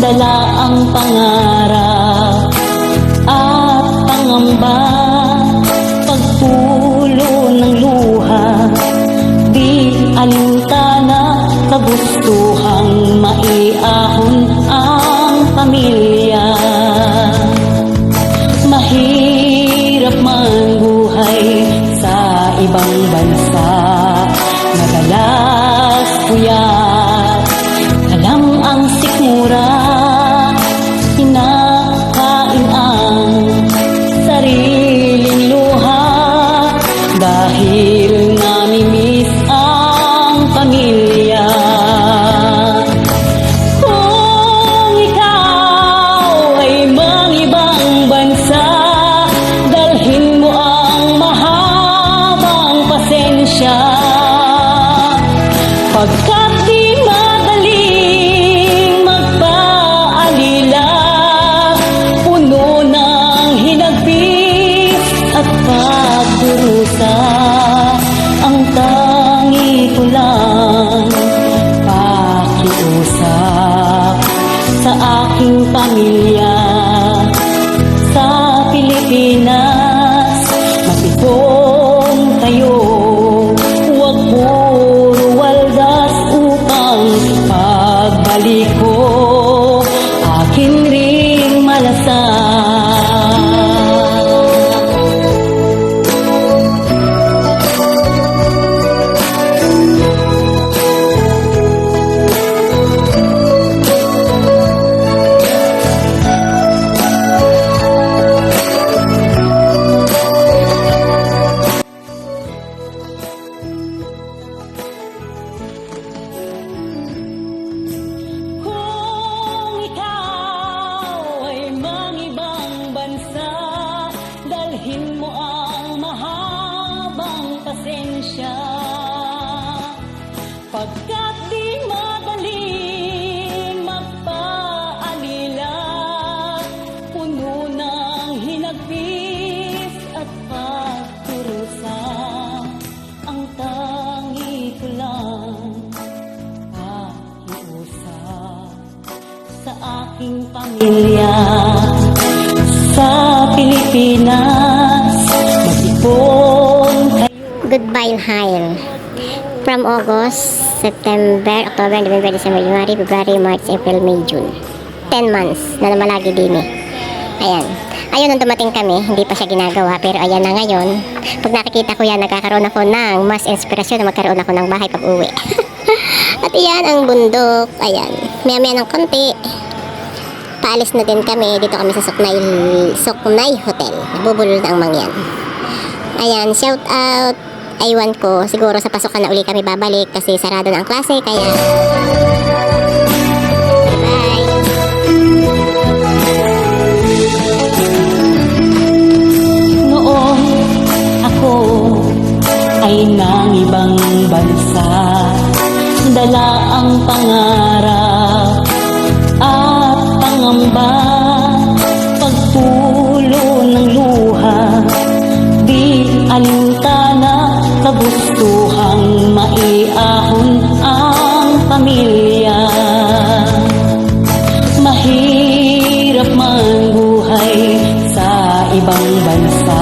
dala ang pangarap at pangamba, pagpulo ng luha, di alintana, kagustuhang maiahon ang pamilya. Mahirap man buhay sa ibang bansa, madalas puyat, alam ang sikmura, kinakain ang sariling luha, dahil namimiss ang pamilya. Kung ikaw ay mangibang bansa, dalhin mo ang mahabang pasensya, pagkat di madaling magpaalila, puno ng hinagpis at pagdurusa. Ang tangi ko lang pakiusap sa aking pamilya sa Pilipinas. Matipon kayo, huwag puro waldas, upang pagbalik ko akin ring malasan. Kung ikaw ay mangibang bansa, dalhin mo ang mahabang pasensya, pagkat di madaling magpaalila, puno ng hinagpis at pagkurusa. Ang tangi ko lang pakiusap sa aking pamilya sa Pilipinas. Matipon kayo. Goodbye, Hail. From August, September, October, November, December, January, February, March, April, May, June. 10 months na namalagi din eh. Ayan. Ayun, nung dumating kami, hindi pa siya ginagawa. Pero ayan na ngayon. Pag nakikita ko yan, nagkakaroon ako ng mas inspirasyon na magkaroon ako ng bahay pag uwi. At iyan ang bundok. Ayan. Maya-maya ng konti, paalis na din kami. Dito kami sa Suknay Hotel. Nabubulol na ang mangyan. Ayan, shout out. Aywan ko, siguro sa pasukan na uli kami babalik kasi sarado na ang klase, kaya bye. Noon ako ay nangibang bansa, dala ang pangarap at pangamba, pagpulo ng luha, di alintana, kagustuhang maiahon ang pamilya. Mahirap man buhay sa ibang bansa,